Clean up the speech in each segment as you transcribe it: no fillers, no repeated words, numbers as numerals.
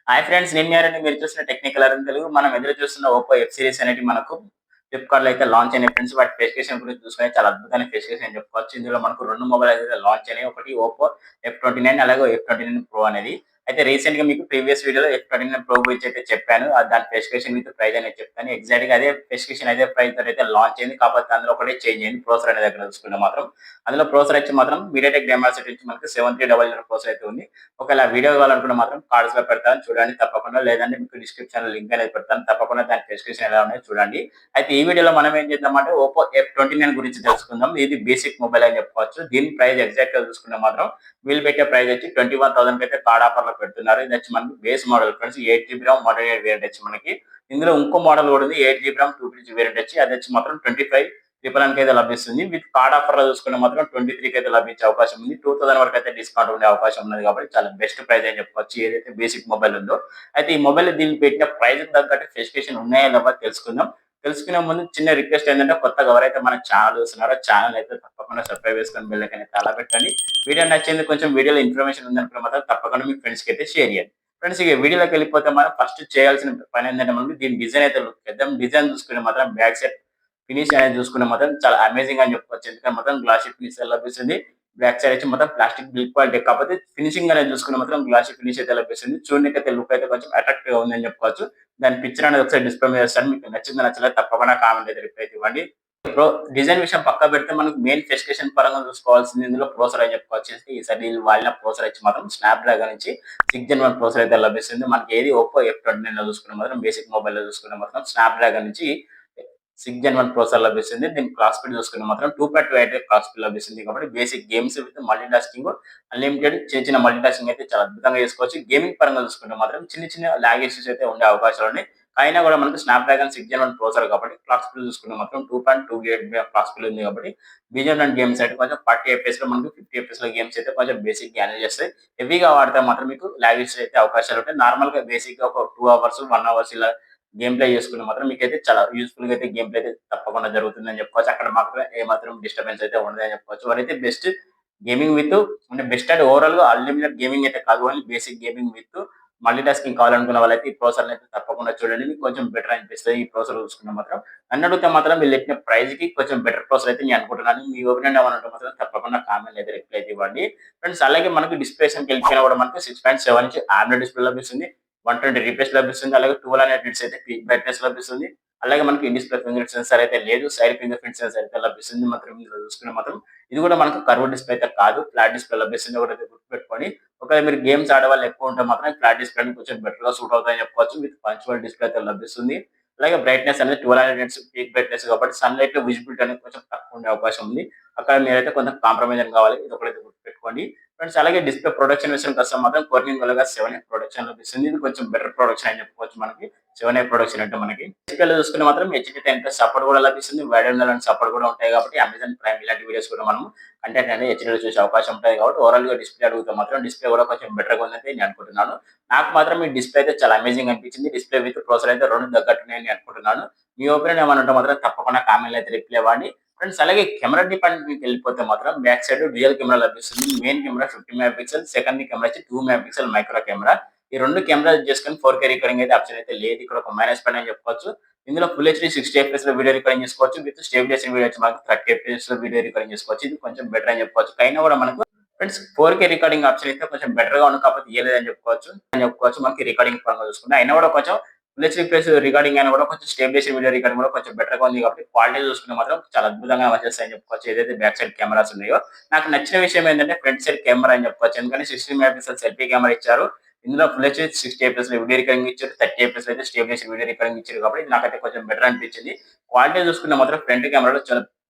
Hi friends, నేను మీ RN. మీరు చూస్తున్న టెక్నికల్ అరుణ్ తెలుగు. మనం ఎదురు చూస్తున్న ఒప్పో ఎఫ్ సిరీస్ అనేటివి మనకు ఫ్లిప్‌కార్ట్‌లో అయితే లాంచ్ అయినాయి ఫ్రెండ్స్. వాటి స్పెసిఫికేషన్ గురించి చూసుకుంటే చాలా అద్భుతమైన స్పెసిఫికేషన్ అని చెప్పుకోవచ్చు. ఇందులో మనకు 2 మొబైల్ అయితే లాంచ్ అయినాయి. ఒకటి ఒప్పో ఎఫ్29 అలాగే ఎఫ్29 ప్రో అనేది. అయితే రీసెంట్‌గా మీకు ప్రీవియస్ వీడియోలో ఎఫ్29 ప్రో గురించి అయితే చెప్పాను. దాని స్పెసిఫికేషన్ విత్ ప్రైస్ అనేది చెప్తాను. ఎగ్జాక్ట్‌గా అదే స్పెసిఫికేషన్ అదే ప్రైస్ తోటి లాంచ్ అయింది. కాకపోతే అందులో ఒకటే చేంజ్ అయింది. ప్రాసెసర్ అనే దగ్గర చూసుకుంటే మాత్రం. అందులో ప్రాసెసర్ వచ్చి మాత్రం మీడియాటెక్ డైమెన్సిటీ నుంచి మనకు 7300 ప్రాసెసర్ అయితే ఉంది. ఒకవేళ వీడియో కావాలనుకుంటే మాత్రం కార్డ్స్‌లో పెడతాను చూడండి తప్పకుండా. లేదంటే మీకు డిస్క్రిప్షన్‌లో లింక్ అనేది పెడతాను. తప్పకుండా దాని స్పెసిఫికేషన్ ఎలా ఉన్నాయో చూడండి. అయితే ఈ వీడియోలో మనం ఏం చేద్దామంటే ఒప్పో ఎఫ్29 గురించి తెలుసుకుందాం. ఇది బేసిక్ మొబైల్ అని చెప్పుకోవచ్చు. దీని ప్రైస్ ఎగ్జాక్ట్‌గా చూసుకుంటే మాత్రం వీళ్ళు పెట్టే ప్రైస్ వచ్చి 21,000 అయితే కార్డ్ ఆఫర్‌లో పెడుతున్నారు. ఇది వచ్చి మనకి base model friends. 8 GB RAM 128 variant వచ్చి మనకి. ఇందులో ఇంకో మోడల్ కూడా ఉంది. 8 జీబీ రామ్ 256 వేరియంట్ వచ్చి అది వచ్చి మాత్రం 25 ట్రిపుల్ అయితే లభిస్తుంది. విత్ కార్డ్ ఆఫర్ లో చూసుకుంటే మాత్రం 23 అయితే లభించే అవకాశం ఉంది. 2000 వరకు అయితే డిస్కౌంట్ ఉండే అవకాశం ఉన్నది కాబట్టి చాలా బెస్ట్ ప్రైస్ అని చెప్పుకోవచ్చు. ఏదైతే బేసిక్ మొబైల్ ఉందో అయితే ఈ మొబైల్ దీనికి పెట్టిన ప్రైస్ తగ్గట్టు స్పెసిఫికేషన్ ఉన్నాయా లేవా తెలుసుకుందాం. తెలుసుకునే ముందు చిన్న రిక్వెస్ట్ ఏంటంటే కొత్తగా ఎవరైతే మన ఛానల్ చూస్తున్నారో ఛానల్ అయితే తప్పకుండా సబ్స్క్రైబ్ చేసుకొని బెల్ ఐకాన్ అయితే అలా పెట్టండి. వీడియో నచ్చింది కొంచెం వీడియోలో ఇన్ఫర్మేషన్ ఉందనుకున్న మాత్రం తప్పకుండా మీ ఫ్రెండ్స్కి అయితే షేర్ చేయండి. ఫ్రెండ్స్ ఇక వీడియోలోకి వెళ్ళిపోతే మనం ఫస్ట్ చేయాల్సిన పని ఏంటంటే మనం దీని డిజైన్ అయితే లుక్ చేద్దాం. డిజైన్ చూసుకుని మాత్రం బ్యాక్ సైడ్ ఫినిష్ అనేది చూసుకుంటే మాత్రం చాలా అమేజింగ్ అని చెప్పుకోవచ్చు. ఎందుకంటే మొత్తం గ్లాసీ ఫినిష్ లభిస్తుంది. బ్యాక్ సైడ్ వచ్చి మొత్తం ప్లాస్టిక్ బిల్డ్ క్వాలిటీ కాకపోతే ఫినిషింగ్ అనేది చూసుకుంటే మాత్రం గ్లాసీ ఫినిష్ అయితే లభిస్తుంది. చూడడానికి అయితే లుక్ అయితే కొంచెం అట్రాక్టివ్ గా ఉందని చెప్పుకోవచ్చు. దాని పిక్చర్ అనేది ఒకసారి డిస్ప్లే మీద చేస్తాను. మీకు నచ్చిందో నచ్చలేదు తప్పకుండా కామెంట్ అయితే రిప్లై అయితే ఇవ్వండి. ప్రో డిజైన్ విషయం పక్క పెడితే మనకు మెయిన్ స్పెసిఫికేషన్ పరంగా చూసుకోవాల్సింది ఇందులో ప్రాసెసర్ అని చెప్పుకోవచ్చు. ఈసారి వీళ్ళు వాడిన ప్రాసెసర్ వచ్చి మాత్రం స్నాప్ డ్రాగన్ నుంచి 6 Gen 1 ప్రాసెసర్ అయితే లభిస్తుంది. మనకి ఏది ఒప్పో ఎఫ్29 లో చూసుకున్న మాత్రం బేసిక్ మొబైల్ లో చూసుకున్న మాత్రం స్నాప్ డ్రాగన్ నుంచి 6 Gen 1 ప్రాసెసర్ లభిస్తుంది. దీని క్లాక్ స్పీడ్ చూసుకుంటే మాత్రం 2.28 క్లాక్ స్పీడ్ లభిస్తుంది. కాబట్టి basic games with multi tasking unlimited చిన్న చిన్న మల్టీ టాస్కింగ్ అయితే చాలా అద్భుతంగా చేసుకోవచ్చు. గేమింగ్ పరంగా చూసుకుంటే మాత్రం చిన్న చిన్న లాగ్ ఇష్యూస్ అయితే ఉండే అవకాశాలు ఉన్నాయి. అయినా కూడా మనకు స్నాప్ డ్రాగన్ 6 Gen 1 ప్రాసెసర్ కాబట్టి క్లాక్ స్పీడ్ చూసుకుంటే మాత్రం 2.28 క్లాక్ స్పీడ్ ఉంది కాబట్టి బీజిఎం గేమ్స్ అయితే కొంచెం 40 FPS లో మనకు 50 FPS లో గేమ్స్ అయితే కొంచెం బేసిక్ హ్యాండిల్ చేస్తాయి. హెవీగా వాడితే మాత్రం మీకు లాగ్ ఇష్యూస్ అయితే అవకాశాలు ఉంటాయి. నార్మల్ గా బేసిక్ గా ఒక 2 అవర్స్ 1 అవర్స్ ఇలా గేమ్ ప్లే చేసుకుంటే మాత్రం మీకైతే చాలా యూజ్ఫుల్ గా అయితే గేమ్ ప్లే అయితే తప్పకుండా జరుగుతుందని చెప్పుకోవచ్చు. అక్కడ మాత్రం ఏమాత్రం డిస్టర్బెన్స్ అయితే ఉండదని చెప్పుకోవచ్చు. వారైతే బెస్ట్ గేమింగ్ విత్ అంటే బెస్ట్ అంటే ఓవరాల్ గా అన్లిమిటెడ్ గేమింగ్ అయితే కాదు, only basic gaming with multi tasking కావాలనుకున్న వాళ్ళైతే ఈ ప్రాసెసర్ అయితే తప్పకుండా చూడండి. మీకు కొంచెం బెటర్ అనిపిస్తుంది ఈ ప్రాసెసర్ చూసుకుంటే మాత్రం. నన్ను అడిగితే మాత్రం వీళ్ళు పెట్టిన ప్రైస్ కి కొంచెం బెటర్ ప్రాసెసర్ అయితే నేను అనుకుంటున్నాను. మీ ఒపీనియన్ ఏమైనా ఉంటే మాత్రం తప్పకుండా కామెంట్ అయితే రిప్లై అయితే ఇవ్వండి. ఫ్రెండ్స్ అలాగే మనకు డిస్ప్లేషన్ వెళ్ళిపోయినా కూడా మనకు 6.7 ఇంచ్ AMOLED డిస్ప్లే లభిస్తుంది. 120 రీఫ్రెష్ లభిస్తుంది. అలాగే 1200 నిట్స్ అయితే పీక్ బ్రైట్నెస్ లభిస్తుంది. అలాగే మనకి ఇన్ డిస్ప్లే ఫింగర్ సెన్సార్ అయితే లేదు. సైడ్ ఫింగర్ ప్రింట్ సెన్సార్ అయితే లభిస్తుంది. మాత్రం ఇందులో చూసుకునే మాత్రం ఇది కూడా మనకు కర్వ్ డిస్ప్లే అయితే కాదు, ఫ్లాట్ డిస్ప్లే లభిస్తుంది. ఒకటైతే గుర్తుపెట్టుకోండి. ఒకవేళ మీరు గేమ్స్ ఆడేవాళ్ళు ఎక్కువ ఉంటే మాత్రం ఫ్లాట్ డిస్ప్లే కొంచెం బెటర్ గా సూట్ అవుతాయని చెప్పుకోవచ్చు. విత్ పంచువల్ డిస్ప్లే అయితే లభిస్తుంది. అలాగే బ్రైట్నెస్ అనేది 1200 నిట్స్ పీక్ బ్రైట్నెస్ కాబట్టి సన్ లైట్ లో విజిబిలిటీ అనేది కొంచెం తక్కువ ఉండే అవకాశం ఉంది. అక్కడ మీరైతే కొంచెం కాంప్రమైజ్ కావాలి. ఇది ఒకటైతే గుర్తుపెట్టుకోండి. ఫ్రెండ్స్ అలాగే డిస్ప్లే ప్రొడక్షన్ విషయానికి వస్తే మాత్రం కోర్నింగ్ వల్ల 7 ప్రొడక్షన్ లభిస్తుంది. ఇది కొంచెం బెటర్ ప్రొడక్షన్ అని చెప్పుకోవచ్చు మనకి. 7 ప్రొడక్షన్ అంటే మనకి డిస్ప్లేలో చూసుకుంటే మాత్రం హెచ్‌డీ10+ సపోర్ట్ కూడా లభిస్తుంది. వైడ్ యాంగిల్ సపోర్ట్ కూడా ఉంటాయి కాబట్టి అమెజాన్ ప్రైమ్ ఇలాంటి వీడియోస్ కూడా మనం కంటెంట్ అనేది హెచ్‌డీలో చూసే అవకాశం ఉంటుంది కాబట్టి ఓవరాల్ గా డిస్ప్లే అడిగితే మాత్రం డిస్ప్లే కూడా కొంచెం బెటర్ గా ఉందని నేను అనుకుంటున్నాను. నాకు మాత్రం ఈ డిస్ప్లే అయితే చాలా అమేజింగ్ అనిపించింది. డిస్ప్లే విత్ ప్రాసెసర్ అయితే 2 తగ్గట్టున్నాయని నేను అనుకుంటున్నాను. మీ ఒపీనియన్ ఏమైనా ఉంటే మాత్రం తప్పకుండా కామెంట్ అయితే రిప్లై ఇవ్వండి. ఫ్రెండ్స్ అలాగే కెమెరా డిపార్ట్మెంట్‌కి వెళ్ళిపోతే మాత్రం బ్యాక్ సైడ్ డ్యూయల్ కెమెరా లభిస్తుంది. Main camera 50 mega pixel, secondary camera వచ్చి 2 మెగా పిక్సెల్ మైక్రో కెమెరా. ఈ 2 కెమెరాలు చేసుకొని 4K రికార్డింగ్ అయితే ఆప్షన్ అయితే లేదు. ఇక్కడ ఒక మైనస్ పాయింట్ అని చెప్పుకోవచ్చు. ఇందులో ఫుల్ హెచ్‌డీ 60 ఎఫ్‌పీఎస్ లో వీడియో రికార్డింగ్ చేసుకోవచ్చు. విత్ స్టెబిలైజేషన్ వీడియో వచ్చి మనకు 30 ఎఫ్‌పీఎస్ లో వీడియో రికార్డింగ్ చేసుకోవచ్చు. ఇది కొంచెం బెటర్ అని చెప్పుకోవచ్చు. అయినా కూడా మనకు ఫ్రెండ్స్ 4K రికార్డింగ్ ఆప్షన్ అయితే కొంచెం బెటర్ గా ఉంది కాకపోతే ఇయ్యలేదని చెప్పుకోవచ్చు. మనకి రికార్డింగ్ పరంగా చూసుకుంటే అయినా కూడా కొంచెం ఫుల్ హెచ్‌డీ ప్లస్ రికార్డింగ్ అయినా కూడా కొంచెం స్టెబిలైజేషన్ వీడియో రికార్డింగ్ కూడా కొంచెం బెటర్ గా ఉంది కాబట్టి క్వాలిటీ చూసుకుంటే మాత్రం చాలా అద్భుతంగా పనిచేస్తాయని చెప్పుకోవచ్చు. ఏదైతే బ్యాక్ సైడ్ కెమెరాస్ ఉన్నాయో నాకు నచ్చిన విషయం ఏంటంటే ఫ్రంట్ సైడ్ కెమెరా అని చెప్పుకోవచ్చు. ఎందుకంటే 16 మెగా పిక్సెల్ సెల్ఫీ కెమెరా ఇచ్చారు. ఇందులో ఫుల్ హెచ్‌డీ 60 ఎఫ్‌పీఎస్ లో వీడియో రికార్డింగ్ ఇచ్చారు. 30 ఎఫ్‌పీఎస్ లో అయితే స్టెబిలైజేషన్ వీడియో రికార్డింగ్ ఇచ్చారు కాబట్టి ఇది నాకైతే కొంచెం బెటర్ అనిపించింది. క్వాలిటీ చూసుకుంటే మాత్రం ఫ్రంట్ కెమెరాలో చాలా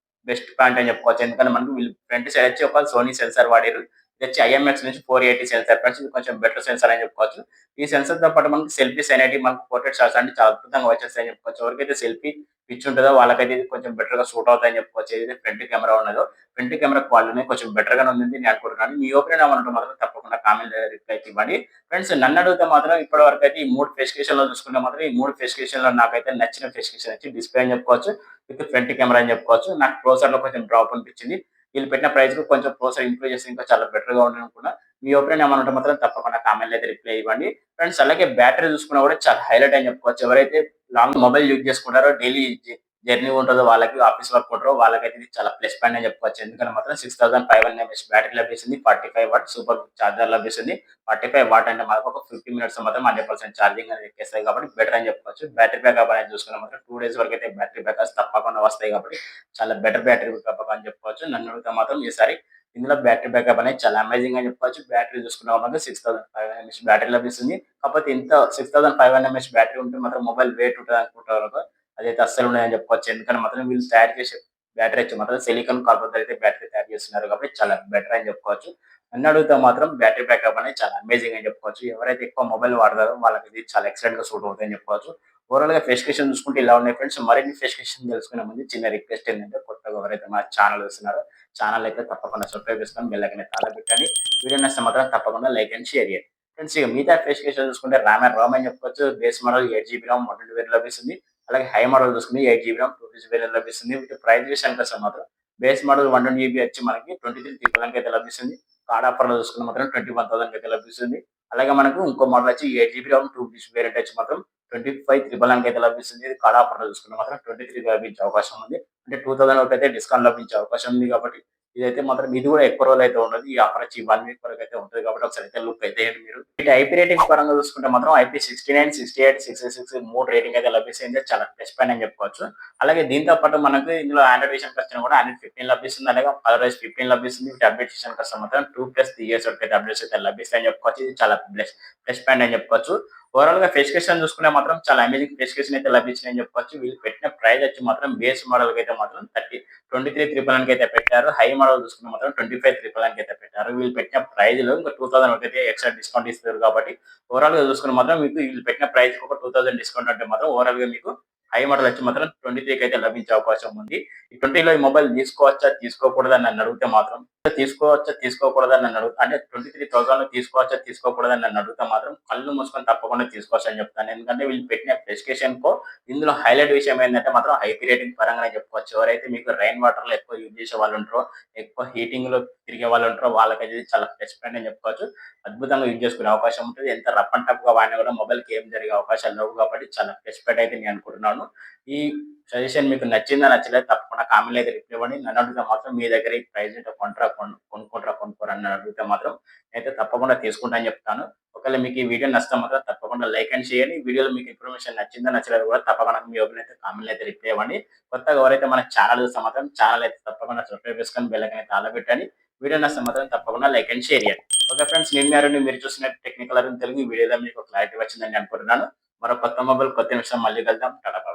బెస్ట్ పాయింట్ అని చెప్పుకోవచ్చు. ఎందుకంటే మనకు వీళ్ళు ఫ్రంట్ సైడ్ వచ్చి ఒక సోనీ సెన్సార్ వాడారు. ఇది వచ్చి ఐఎంఎక్స్ నుంచి 480 సెన్సార్ ఫ్రెండ్స్. ఇది కొంచెం బెటర్ సెన్సార్ అని చెప్పుకోవచ్చు. ఈ సెన్సార్ తో పాటు మనకి సెల్ఫీస్ అనేవి మనకు పోర్ట్రేట్ షాట్స్ అంటే చాలా అద్భుతంగా వచ్చేస్తాయని చెప్పుకోవచ్చు. ఎవరికైతే సెల్ఫీ పిచ్చి ఉంటుందో వాళ్ళకైతే ఇది కొంచెం బెటర్ గా సూట్ అవుతాయని చెప్పుకోవచ్చు. ఏదైతే ఫ్రంట్ కెమెరా ఉన్నదో ఫ్రంట్ కెమెరా క్వాలిటీ కొంచెం బెటర్ గానే ఉంది నేను అనుకుంటున్నాను. మీ ఒపీనియన్ ఏమన్నా మాత్రం తప్పకుండా కామెంట్ రిప్లై ఇవ్వండి. ఫ్రెండ్స్ నన్ను అడిగితే మాత్రం ఇప్పటి వరకు అయితే ఈ 3 స్పెసిఫికేషన్ లో చూసుకుంటే మాత్రం ఈ 3 స్పెసిఫికేషన్ లో నాకైతే నచ్చిన స్పెసిఫికేషన్ వచ్చి డిస్ప్లే అని చెప్పుకోవచ్చు. విత్ ఫ్రంట్ కెమెరా అని చెప్పుకోవచ్చు. నాకు ప్రాసెసర్ లో కొంచెం డ్రాప్ అనిపించింది. వీళ్ళు పెట్టిన ప్రైస్ కు కొంచెం ప్రాసెసర్ ఇంప్రూవ్ చేస్తే ఇంకా చాలా బెటర్ గా ఉంటుంది అనుకున్నా. మీ ఒపీనియన్ ఏమైనా ఉంటే మాత్రం తప్పకుండా కామెంట్‌లో అయితే రిప్లై ఇవ్వండి. ఫ్రెండ్స్ అలాగే బ్యాటరీ చూసుకున్నా కూడా చాలా హైలైట్ అని చెప్పుకోవచ్చు. ఎవరైతే లాంగ్ మొబైల్ యూజ్ చేసుకుంటారో డైలీ జర్నీ ఉంటదో వాళ్ళకి, ఆఫీస్ వర్క్ ఉంటదో వాళ్ళకైతే ఇది చాలా ప్లస్ పాయింట్ అని చెప్పుకోవచ్చు. ఎందుకంటే మాత్రం 6500 ఎంఏహెచ్ బ్యాటరీ లభిస్తుంది. 45 వాట్ సూపర్ చార్జర్ లభిస్తుంది. 45 వాట్ అంటే మనకు ఒక 50 మినిట్స్ మాత్రం 100% ఛార్జింగ్ అనేది ఎక్కేస్తాయి కాబట్టి బెటర్ అని చెప్పుకోవచ్చు. బ్యాటరీ బ్యాకప్ అనేది చూసుకున్నా మాత్రం 2 డేస్ వరకు అయితే బ్యాటరీ బ్యాకప్స్ తప్పకుండా వస్తాయి కాబట్టి చాలా బెటర్ బ్యాటరీ బ్యాకప్ అని చెప్పుకోవచ్చు. నన్ను అడిగితే మాత్రం ఈసారి ఇందులో బ్యాటరీ బ్యాకప్ అనేది చాలా అమేజింగ్ అని చెప్పుకోవచ్చు. బ్యాటరీ చూసుకున్నా మాత్రం 6500 ఎంఏహెచ్ బ్యాటరీ లభిస్తుంది. కాకపోతే ఇంత 6500 ఎంఏహెచ్ బ్యాటరీ ఉంటే మాత్రం మొబైల్ వెయిట్ ఉంటది అనుకుంటారు. అదైతే అస్సలు ఉండదని చెప్పుకోవచ్చు. ఎందుకంటే మాత్రం వీళ్ళు తయారు చేసే బ్యాటరీ వచ్చి మాత్రం సిలికాన్ కార్బన్‌తో అయితే బ్యాటరీ తయారు చేస్తున్నారు కాబట్టి చాలా బెటర్ అని చెప్పుకోవచ్చు. నన్ను అడిగితే మాత్రం బ్యాటరీ బ్యాకప్ అనేది చాలా అమేజింగ్ అని చెప్పుకోవచ్చు. ఎవరైతే ఎక్కువ మొబైల్ వాడతారో వాళ్ళకి ఇది చాలా ఎక్సలెంట్‌గా సూట్ అవుతుందని చెప్పుకోవచ్చు. ఓవరాల్‌గా స్పెసిఫికేషన్ చూసుకుంటే ఇలా ఉన్నాయి ఫ్రెండ్స్. మరిన్ని స్పెసిఫికేషన్ తెలుసుకునే ముందు చిన్న రిక్వెస్ట్ ఏంటంటే కొత్తగా ఎవరైతే మన ఛానల్ చూస్తున్నారో ఛానల్ అయితే తప్పకుండా సబ్స్క్రైబ్ చేసుకొని బెల్ ఐకాన్ అయితే పెట్టండి. వీడియో నచ్చితే మాత్రం తప్పకుండా లైక్ అండ్ షేర్ చేయండి. ఫ్రెండ్స్ ఇక మిగతా స్పెసిఫికేషన్ చూసుకుంటే ర్యామ్ అని చెప్పుకోవచ్చు. Base model 8 GB RAM 128 variant లభిస్తుంది. అలాగే హై మోడల్ చూసుకుంటే 8 జీబీ ర్యామ్ 256 వేరియంట్ లభిస్తుంది. వీటి ప్రైస్ విషయానికి వస్తే మాత్రం బేస్ మోడల్ 120 జీబీ వచ్చి మనకి 23,000 అయితే లభిస్తుంది. కార్డ్ ఆఫర్‌లో చూసుకుంటే మాత్రం 21,000 అయితే లభిస్తుంది. అలాగే మనకు ఇంకో మోడల్ వచ్చి 8 జీబీ ర్యామ్ 256 వేరియంట్ వచ్చి మాత్రం 25,999 అయితే లభిస్తుంది. ఇది కార్డ్ ఆఫర్‌లో చూసుకుంటే మాత్రం 23 లభించే అవకాశం ఉంది. అంటే 2000 వరకు అయితే డిస్కౌంట్ లభించే అవకాశం ఉంది కాబట్టి ఇదైతే మాత్రం ఇది కూడా ఎక్కువ రోజులు అయితే ఉండదు. ఈ ఆఫర్ వచ్చి 1 వీక్ వరకు అయితే ఉంటది కాబట్టి ఒకసారి అయితే లుక్ అయితే వేయండి మీరు. వీటి ఐపీ రేటింగ్ పరంగా చూసుకుంటే మాత్రం ఐపీ 69, 68, 66 3 రేటింగ్ అయితే లభిస్తుంది. చాలా ప్లస్ పాయింట్ అని చెప్పుకోవచ్చు. అలాగే దీంతో పాటు మనకు ఇందులో ఆండ్రాయిడ్ విషయానికి వచ్చినా కూడా ఆండ్రాయిడ్ 15 లభిస్తుంది. అలాగే కలర్‌వైస్ 15 లభిస్తుంది. వీటి అప్డేట్ విషయానికి వస్తే మాత్రం 2+3 ఇయర్స్ వరకు అయితే అప్డేట్స్ అయితే లభిస్తాయని చెప్పుకోవచ్చు. ఇది చాలా ప్లస్ పాయింట్ అని చెప్పుకోవచ్చు. ఓవరాల్‌గా స్పెసిఫికేషన్ చూసుకుంటే మాత్రం చాలా అమేజింగ్ స్పెసిఫికేషన్ అయితే లభించినాయని చెప్పుకోవచ్చు. వీళ్ళు పెట్టిన ప్రైస్ వచ్చి మాత్రం బేస్ మోడల్‌కి అయితే మాత్రం 23,999 అయితే పెట్టారు. హై మోడల్ చూసుకుంటే మాత్రం 25,999 అయితే పెట్టారు. వీళ్ళు పెట్టిన ప్రైస్‌లో ఇంకా 2000 వరకు అయితే ఎక్స్‌ట్రా డిస్కౌంట్ ఇస్తారు కాబట్టి ఓవరాల్‌గా చూసుకుంటే మాత్రం మీకు వీళ్ళు పెట్టిన ప్రైస్‌కి ఒక 2000 డిస్కౌంట్ అంటే మాత్రం ఓవరాల్‌గా మీకు హై మోడల్ వచ్చి మాత్రం 23కి అయితే లభించే అవకాశం ఉంది. ఈ 20లో ఈ మొబైల్ తీసుకోవచ్చా? తీసుకోకూడదా? అని నన్ను అడిగితే మాత్రం తీసుకోవచ్చా? తీసుకోకూడదా? అని నన్ను అంటే 23,000లో తీసుకోవచ్చా? తీసుకోకూడదా? అని నన్ను అడిగితే మాత్రం కళ్ళు మూసుకొని తప్పకుండా తీసుకోవచ్చు అని చెప్తాను. ఎందుకంటే వీళ్ళు పెట్టిన స్పెసిఫికేషన్‌కో ఇందులో హైలైట్ విషయం ఏంటంటే మాత్రం ఐపీ రేటింగ్ పరంగానే చెప్పుకోవచ్చు. ఎవరైతే మీకు రైన్ వాటర్‌లో ఎక్కువ యూజ్ చేసే వాళ్ళు ఉంటారో, ఎక్కువ హీటింగ్‌లో తిరిగే వాళ్ళు ఉంటారో వాళ్ళకైతే ఇది చాలా ప్లస్ పాయింట్ అని చెప్పుకోవచ్చు. అద్భుతంగా యూజ్ చేసుకునే అవకాశం ఉంటుంది. ఎంత రఫ్ అండ్ టఫ్‌గా వాడినా కూడా మొబైల్‌కి ఏం జరిగే అవకాశాలు లేవు కాబట్టి చాలా ప్లస్ పాయింట్ అయితే నేను అనుకుంటున్నాను. ఈ సజెషన్ మీకు నచ్చిందా? నచ్చలేదా? తప్పకుండా కామెంట్‌లో అయితే రిప్లై ఇవ్వండి. నన్ను అడిగితే మాత్రం మీ దగ్గర ఈ ప్రైస్ ఉంటే కొంటారా? కొనుక్కుంటారా? కొనుక్కోరా? అని నన్ను అడిగితే మాత్రం నేనైతే తప్పకుండా తీసుకుంటా అని చెప్తాను. ఒకవేళ మీకు ఈ వీడియో నచ్చితే మాత్రం తప్పకుండా లైక్ అండ్ షేర్ చేయండి. ఈ వీడియోలో మీకు ఇన్ఫర్మేషన్ నచ్చిందా? నచ్చలేదా? కూడా తప్పకుండా మీ ఒపీనియన్ అయితే కామెంట్‌లో అయితే రిప్లై ఇవ్వండి. కొత్తగా ఎవరైతే మన ఛానల్ చూస్తే మాత్రం ఛానల్ అయితే తప్పకుండా సబ్స్క్రైబ్ చేసుకొని బెల్ ఐకాన్ అయితే పెట్టండి. వీడియో నచ్చితే మాత్రం తప్పకుండా లైక్ అండ్ షేర్ చేయండి. ఓకే ఫ్రెండ్స్, నేను మీ అరుణ్. మీరు చూస్తున్న టెక్నికల్ అరుణ్ తెలుగు. ఈ వీడియోలో మీకు క్లారిటీ వచ్చిందని అనుకుంటున్నాను. మరో కొత్త మొబైల్ కొత్త విషయం మళ్ళీ కలుద్దాం. టాటా.